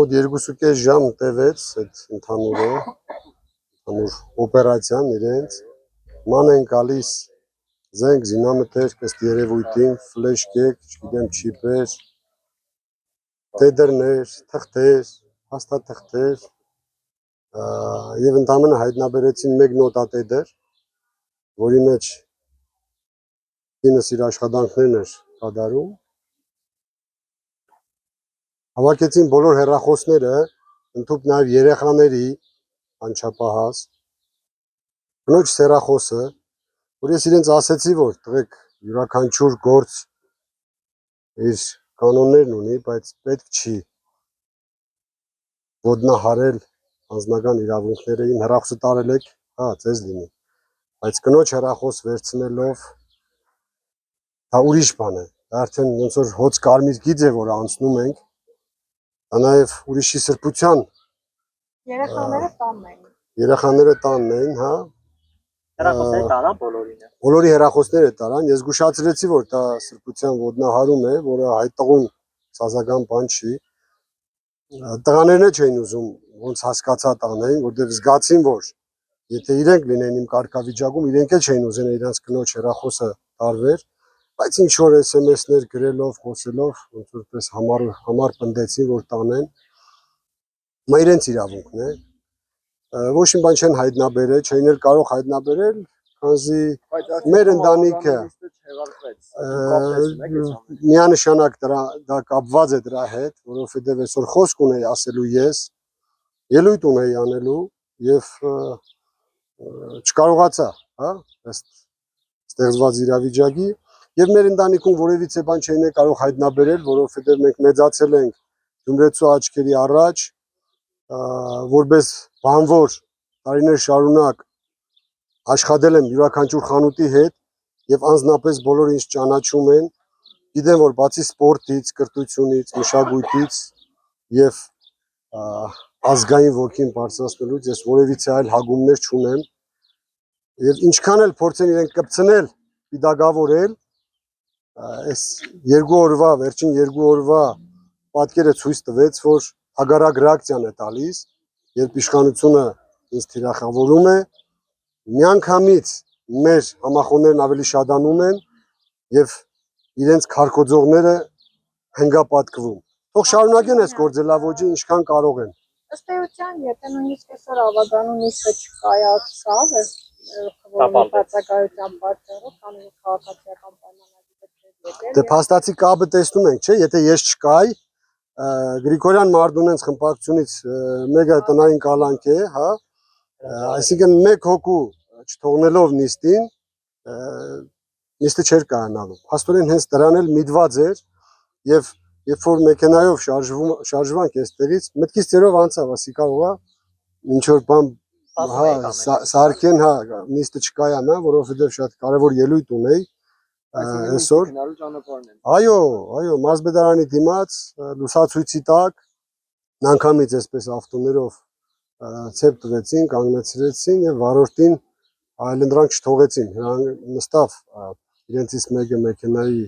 Մոտ 2.5 ժամ տևեց այդ ընդհանուր օպերացիան իրենց, ման են գալիս զենք, զինամթերք, ըստ երևույթին, ֆլեշ կեկ, չգիտեմ չիպեր, տեդրներ, թղթեր, հաստաթղթեր և ընդամենը հայտնաբերեցին մեկ նոտատեդր, որի մեջ կինս իր աշխատանքներն էր կատարում, հավաքեցին բոլոր հեռախոսները, ընդհուպ նաև երեխաների անչափահաս, կնոջ հեռախոսը, որ ես իրենց ասեցի, որ տղեկ յուրաքանչյուր գործ իր կանոններն ունի, բայց պետք չի ոտնահարել անձնական իրավունքները, իմ հեռախոսը տարել եք, հա, ձեզ լինի, բայց կնոջ հեռախոս վերցնելով, դա ուրիշ բան է, դա արդեն ոնց որ հոծ կարմիր գիծ է, որ անցնում ենք, դա նաև ուրիշի սրբության։ Երեխաները տանն էին։ Երեխաները տանն էին, հա։ Հեռախոսները տարան բոլորին։ Բոլորի հեռախոսները տարան, ես զգուշացրեցի, որ դա սրբության ոտնահարում է, որը հայտղուն սազական բան չի։ Տղաներն չէին ուզում, ոնց հասկացա տանեին, որտեղ զգացին, որ եթե իրենք լինեն իմ կարգավիճակում, իրենք էլ չէին ուզեն իրանց կնոջ հեռախոսը տարվեր, բայց ինչ որ SMS-ներ գրելով, խոսելով, ոնց որպես համար պնդեցին, որ տանեն։ Մա իրենց իրավունքն է։ Ոչ մի բան չեն հայտնաբերել, չէին էլ կարող հայտնաբերել, քանզի մեր ընտանիքը միանշանակ դա կապված է դրա հետ, որովհետև այսօր խոսք ունեի ասելու ես, ելույթ ունեի անելու եւ չկարողացա, հա, ըստ ստեղծված իրավիճակի եւ մեր ընտանիքում որևիցե բան չէին կարող հայտնաբերել, որովհետև մենք մեծացել ենք Գյումրեցու աչքերի առաջ, որպես բանվոր տարիներ շարունակ աշխատել եմ յուրաքանչյուր խանութի հետ եւ անձնապես բոլորը ինձ ճանաչում են, գիտեն, որ բացի սպորտից, կրթությունից, մշակույթից եւ ազգային ոգին բարձրացնելուց ես որևիցե այլ հագումներ չունեմ եւ ինչքան էլ փորձեն իրենք կպցնել, պիտակավորել, այս վերջին երկու օրվա պատկերը ցույց տվեց, որ հագարակ ռեակցիան է տալիս, երբ իշխանությունը ինձ թիրախավորում է, միանգամից մեր համախոհներն ավելի շատանում են եւ իրենց քարկոձողները հնգապատկվում։ Թող շարունակեն այս գործելավոճը ինչքան կարող են։ Ըստ էության, եթե նույնիսկ այսօր ավագանու նիստը չկայացավ, որի բացակայության պատճառով կամ քաղաքացիական պայմանագրեր դե փաստացի կապը տեսնում ենք, չէ, եթե ես չկայի, Գրիգորյան Մարդունենց խմբակցությունից մեկը տնային կալանք է, հա, այսինքն մեկ հոգու չթողնելով նիստին, նիստը չէր կայանալու։ Փաստորեն հենց դրան էլ միտված էր եւ երբ որ մեքենայով շարժվանք այստեղից, մտքից ծերով անցավ, ասի կարողա ինչ որ բան սարքեն, հա, նիստը չկայանա, որովհետեւ շատ կարեւոր ելույթ ունեի այսօր։ Այո, Մարզբեդարանի դիմաց լուսացույցի տակ անգամից այսպես ավտոներով ցեպ տվեցին, կանգնեցրեցին եւ վարորդին այլընտրանք չթողեցին, նստավ իրենցից մեկը մեքենայի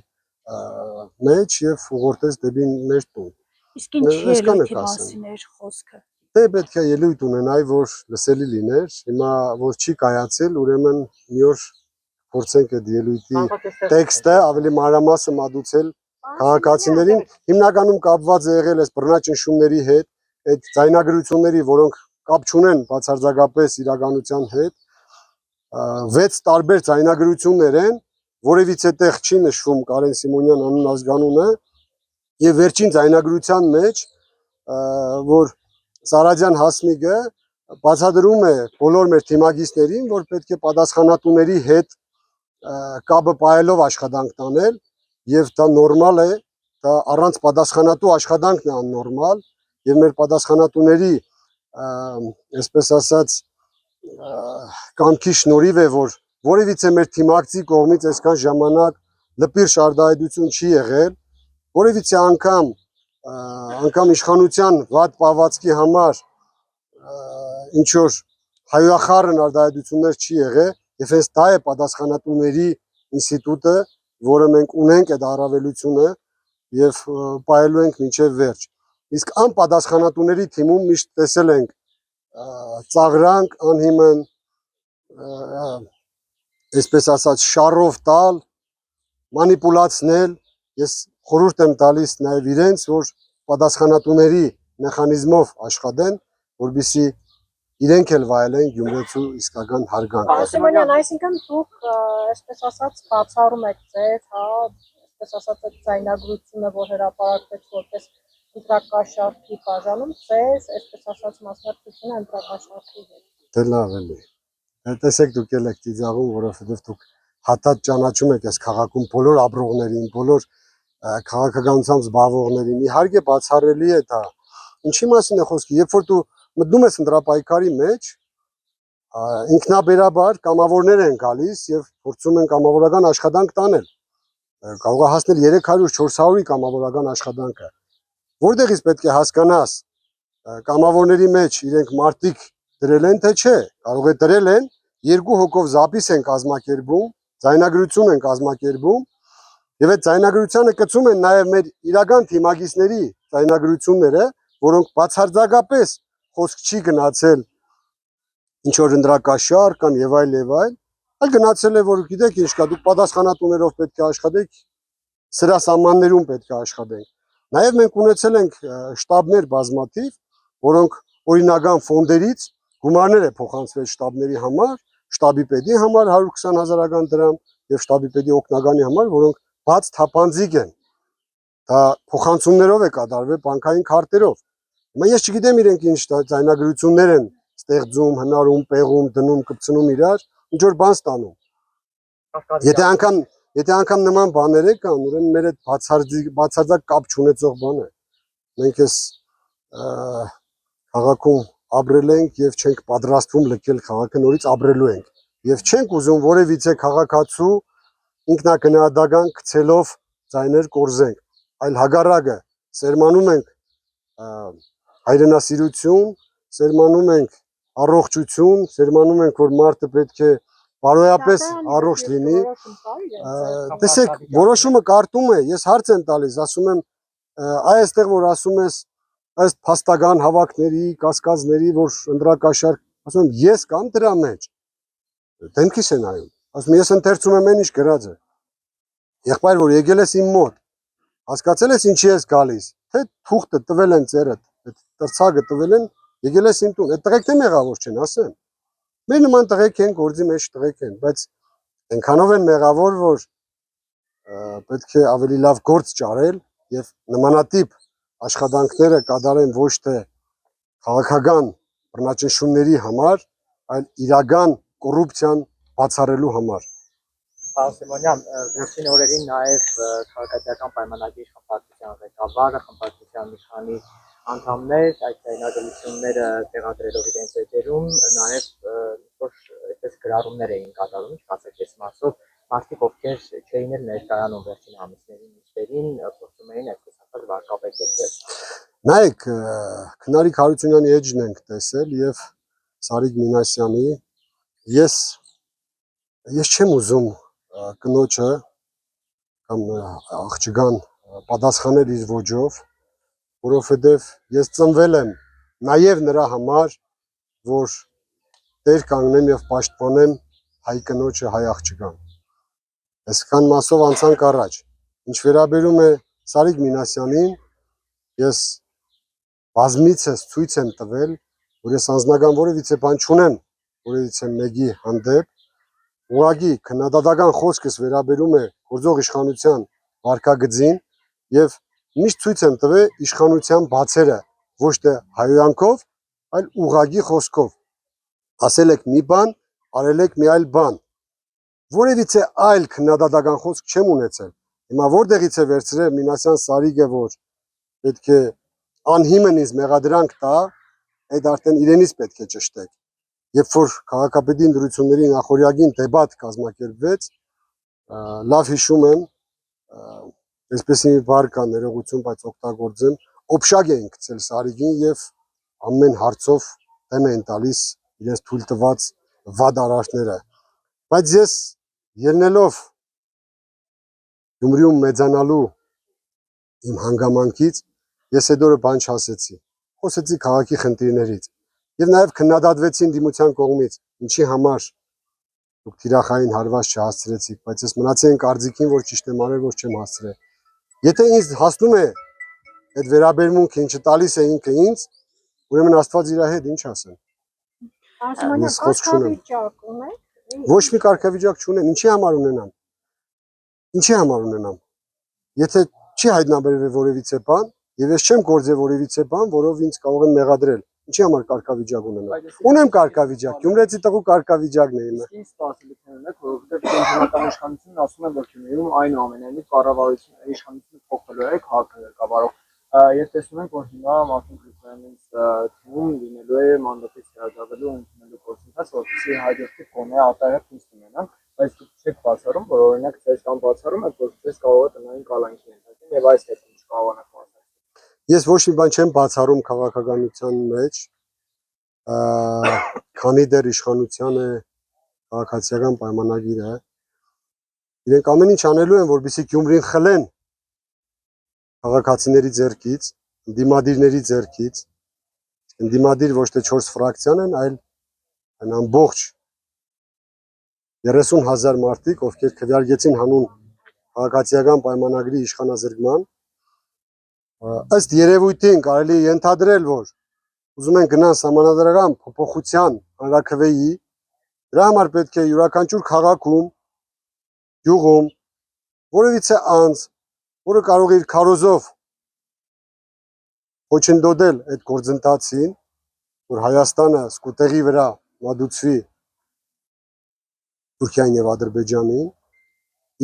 մեջ եւ ուղղորդեց դեպի մեր տուն։ Իսկ ինչ ելույթի մասին էր խոսքը։ Դե պետք է ելույթ ունենայի, որ լսելի լիներ, հիմա որ չի կայացել, ուրեմն մի օր փորձենք այդ ելույթի տեքստը ավելի մանրամասն մատուցել քաղաքացիներին, հիմնականում կապված է եղել այս բռնաճնշումների հետ, այդ ձայնագրությունների, որոնք կապ չունեն բացարձակապես իրականության հետ, 6 տարբեր ձայնագրություններ են, որևիցե տեղ չի նշվում Կարեն Սիմոնյան անուն ազգանունը եւ վերջին ձայնագրության մեջ, որ Սարաջյան Հասմիկը բացատրում է բոլոր մեր թիմագիստներին, որ պետք է պատասխանատուների հետ կապը պահելով աշխատանք տանել եւ դա նորմալ է, դա առանց պատասխանատու աշխատանքն է աննորմալ եւ մեր պատասխանատուների այսպես ասած կամքի շնորհիվ է, որ որևիցե մեր թիմակցի կողմից այսքան ժամանակ լպիր շարդայդություն չի եղել, որևիցե անգամ իշխանության վատ պահվածքի համար ինչ որ հայախառն արտահայտություններ չի եղել եւ հենց դա է պատասխանատուների ինստիտուտը, որը մենք ունենք այդ առավելությունը եւ պահելու ենք մինչեւ վերջ։ Իսկ անպատասխանատուների թիմում միշտ տեսել ենք ծաղրանք, անհիմն, այսպես ասած, շարով տալ, մանիպուլացնել, ես խորհուրդ եմ տալիս նաև իրենց, որ պատասխանատուների մեխանիզմով աշխատեն, որպեսզի իրենք էլ վայելեն Գյումրեցու իսկական հարգանքը։ Պարոն Սիմոնյան, այսինքն դուք այսպես ասած բացառում եք ձեր, հա, այսպես ասած այդ ձայնագրությունը, որ հրապարակվեց որպես ընտրակաշարքի բաժանում, ձեր այսպես ասած մասնակցությունը ընտրակաշարքի հետ։ Դե լավ էլի։ Տեսեք դուք ել եք ծիծաղում, որովհետև դուք հատած ճանաչում եք այս քաղաքում բոլոր ապրողներին, բոլոր քաղաքականությամբ զբաղվողներին։ Իհարկե բացառելի է դա։ Ինչի մասին է խոսքը, երբ որ դու մտնում ես ընտրապայքարի մեջ, ինքնաբերաբար կամավորներ են գալիս եւ փորձում են կամավորական աշխատանք տանել։ Կարող է հասնել 300-400-ի կամավորական աշխատանքը։ Որտեղից պետք է հասկանաս, կամավորների մեջ իրենք մարտիկ դրել են թե չէ, կարող է դրել են, 2 հոգով զապիս են կազմակերպում, ձայնագրություն են կազմակերպում եւ այդ ձայնագրությանը կցում են նաեւ մեր իրական թիմագիծների ձայնագրությունները, որոնք բացարձակապես խոսք չի գնացել ինչ որ ընդրակաշար կամ եւ այլ, այլ գնացել է որ գիտեք ինչ կա, դուք պատասխանատուներով պետք է աշխատեք, սրա սահմաններում պետք է աշխատենք։ Նաեւ մենք ունեցել ենք շտաբներ բազմաթիվ, որոնք օրինական ֆոնդերից գումարներ է փոխանցվել շտաբների համար, շտաբի պետի համար 120,000 դրամ եւ շտաբի պետի օգնականի համար, որոնք բաց թափանցիկ են։ Դա փոխանցումներով է կատարվել, բանկային քարտերով։ Հիմա ես չգիտեմ իրենք ինչ ձայնագրություններ են ստեղծում, հնարում, պեղում, դնում, կպցնում իրար, ինչ որ բան ստանում։ Եթե անգամ նման բաներ կան, ուրեմն մեր այդ բացարձակ կապ չունեցող բան է։ Մենք էս քաղաքում ապրել ենք եւ չենք պատրաստվում լքել քաղաքը, նորից ապրելու ենք։ Եվ չենք ուզում որևիցե քաղաքացու ինքնակնահատական գցելով ձայներ կորզենք, այլ հակառակը սերմանում ենք հայրենասիրություն, սերմանում ենք առողջություն, սերմանում ենք, որ մարդը պետք է բարոյապես առողջ լինի։ Տեսեք, որոշումը կարտում է, ես հարց եմ տալիս, ասում եմ, այստեղ որ ասում ես, այս փաստական հավաքների, կասկածների, որ ընդրակաշար, ասում եմ, ես կամ դրա մեջ։ Դեմքիս է նայում։ Ասում եմ, ես ընթերցում եմ այն ինչ գրած է։ Եղբայր, որ եկել ես իմ մոտ, հասկացել ես ինչի ես գալիս, թե թուղթը տվել են ծերդ, այդ տրցակը տվել են, եկել ես իմ տուն, այդ տղեկ թե մեղավոր չեն, ասեմ։ Մեր նման տղեկ են, գործի մեջ տղեկ են, բայց այնքանով են մեղավոր, որ պետք է ավելի լավ գործ ճարել եւ նմանատիպ աշխատանքները կատարեն ոչ թե քաղաքական բռնաճնշումների համար, այլ իրական կոռուպցիան բացառելու համար։ Պարոն Սիմոնյան, վերջին օրերին նաև քաղաքացիական պայմանագիր խմբակցության ղեկավարը, խմբակցության մի քանի անդամներ այդ ձայնագրությունները տեղադրելով իրենց էջերում նաև որ այդպես գրառումներ էին կատարում, ինչ ասեք այս մասով, մարդիկ ովքեր չէին էլ ներկայանում վերջին ամիսներին նիստերին, փորձում էին այսպես ասած վարկապետել։ Նայեք, Քնարիկ Հարությունյանի էջն ենք տեսել եւ Սարիկ Մինասյանի, ես չեմ ուզում կնոջը կամ աղջկան պատասխանել իր ոճով, որովհետև ես ծնվել եմ նաև նրա համար, որ տեր կանգնեմ եւ պաշտպանեմ հայ կնոջը, հայ աղջկան։ Այսքան մասով անցանք առաջ։ Ինչ վերաբերում է Սարիկ Մինասյանին, ես բազմիցս ցույց եմ տվել, որ ես անձնական որևիցե բան չունեմ որևիցե մեկի հանդեպ, ուղղակի քննադատական խոսքս վերաբերում է գործող իշխանության վարկագծին եւ միշտ ցույց եմ տվել իշխանության բացերը, ոչ թե հայոյանքով, այլ ուղղակի խոսքով։ Ասել եք մի բան, արել եք մի այլ բան։ Որևիցե այլ քննադատական խոսք չեմ ունեցել։ Հիմա որտեղից է վերցրել Մինասյան Սարիկը, որ պետք է անհիմն ինձ մեղադրանք տա, այդ արդեն իրենից պետք է ճշտեք։ Երբ որ քաղաքապետի ընտրությունների նախօրյակին դեբատ կազմակերպվեց, լավ հիշում եմ, այսպես մի բառ կա ներողություն, բայց օգտագործեմ, օբշակ էին գցել Սարիկին եւ ամեն հարցով դեմ էին տալիս իրենց թույլ տված վատ արարքները։ Բայց ես ելնելով Գյումրիում մեծանալու իմ հանգամանքից, ես այդ օրը բան չասեցի։ Խոսեցի քաղաքի խնդիրներից եւ նաեւ քննադատվեցին դիմության կողմից, ինչի համար դուք թիրախային հարված չհասցրեցիք, բայց ես մնացի այն կարծիքին, որ ճիշտ եմ արել, որ չեմ հասցրել։ Եթե ինձ հասնում է այդ վերաբերմունքը, ինչը տալիս է ինքը ինձ, ուրեմն Աստված իր հետ ինչ ասեմ։ Արսիմանյան, Ես խոսք չունեմ։ կարգավիճակ ունեք։ Ոչ մի կարգավիճակ չունեմ, ինչի համար ունենամ։ Ինչի համար ունենամ։ Եթե չի հայտնաբերվել որևիցե բան, եւ ես չեմ գործել որևիցե բան, որով ինձ կարող են մեղադրել, ինչի համար կարգավիճակ ունենամ։ Ունեմ կարգավիճակ, Գյումրեցի տղու կարգավիճակն է իմը։ Իսկ սպասելիքներ ունեք, որովհետև կենտրոնական իշխանությունն ասում է, որ Գյումրիում այնուամենայնիվ կառավարությունը իշխանությունը փոխելու է, քաղաքը ղեկավարող։ Եվ տեսնում ենք, որ հիմա Մարտին Գրիգորյանից թվում լինելու է մանդատից հրաժարվելու ընդունելու գործընթաց, որպեսզի հաջորդի կոնե արտահերթ նիստ ունենան, բայց դուք չեք բացառում, որ օրինակ ցես կամ բացառում եք, որ ցես կարող է տնային կալանքի ենթարկել եւ այս դեպքում չկարողանաք բացառել։ Ես ոչ մի բան չեմ բացառում քաղաքականության մեջ, քանի դեռ իշխանության է քաղաքացիական պայմանագիրը, իրենք ամեն ինչ անելու են, որպեսզի Գյումրին խլեն քաղաքացիների ձեռքից, դիմադիրների ձեռքից, դիմադիր ոչ թե 4 ֆրակցիան են, այլ այն ամբողջ 30,000 մարդիկ, ովքեր քվեարկեցին հանուն քաղաքացիական պայմանագրի իշխանազրկման, ըստ երևույթին կարելի է ենթադրել, որ ուզում են գնան սահմանադրական փոփոխության հանրաքվեի, դրա համար պետք է յուրաքանչյուր քաղաքում, գյուղում որևիցե անձ, որը կարող է իր քարոզով ոչնդոտել այդ գործընթացին, որ Հայաստանը սկուտեղի վրա մատուցվի Թուրքիային եւ Ադրբեջանին,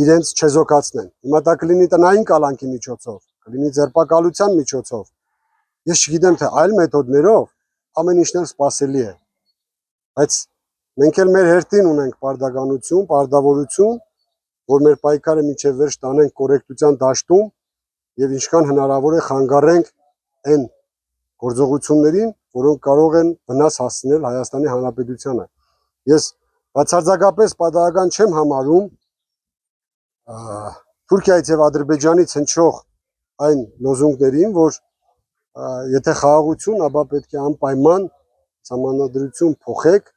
իրենց չեզոքացնեն։ Հիմա դա կլինի տնային կալանքի միջոցով, կլինի ձերբակալության միջոցով։ Ես չգիտեմ, թե այլ մեթոդներով ամեն ինչն էլ սպասելի է։ Բայց մենք էլ մեր հերթին ունենք պարտականություն, պարտավորություն, որ մեր պայքարը միջև վերջ տանենք կոռեկտության դաշտում եւ ինչքան հնարավոր է խանգարենք այն գործողություններին, որոնք կարող են վնաս հասցնել Հայաստանի Հանրապետությանը։ Ես բացարձակապես պատահական չեմ համարում Թուրքիայից եւ Ադրբեջանից հնչող այն լոզունգներին, որ եթե խաղաղություն, ապա պետք է անպայման սահմանադրություն փոխեք,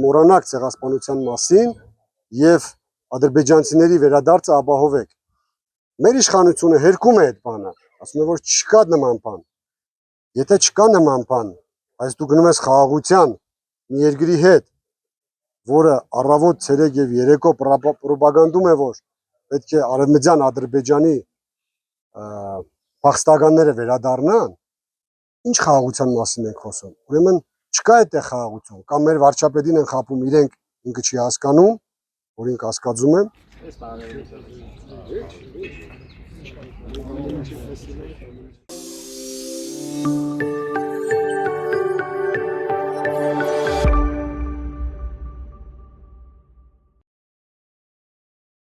մոռանաք ցեղասպանության մասին եւ ադրբեջանցիների վերադարձը ապահովեք։ Մեր իշխանությունը հերքում է այդ բանը, ասում է, որ չկա նման բան։ Եթե չկա նման բան, այս դու գնում ես խաղաղության մի երկրի հետ, որը առավոտ, ցերեկ եւ երեկո պրոպագանդում է, որ պետք է Արևմտյան Ադրբեջանի փախստականները վերադառնան, ինչ խաղաղության մասին ենք խոսում։ Ուրեմն չկա այդտեղ խաղաղություն, կամ մեր վարչապետին են խաբում իրենք, ինքը չի հասկանում, որ ինքը հասկացում եմ։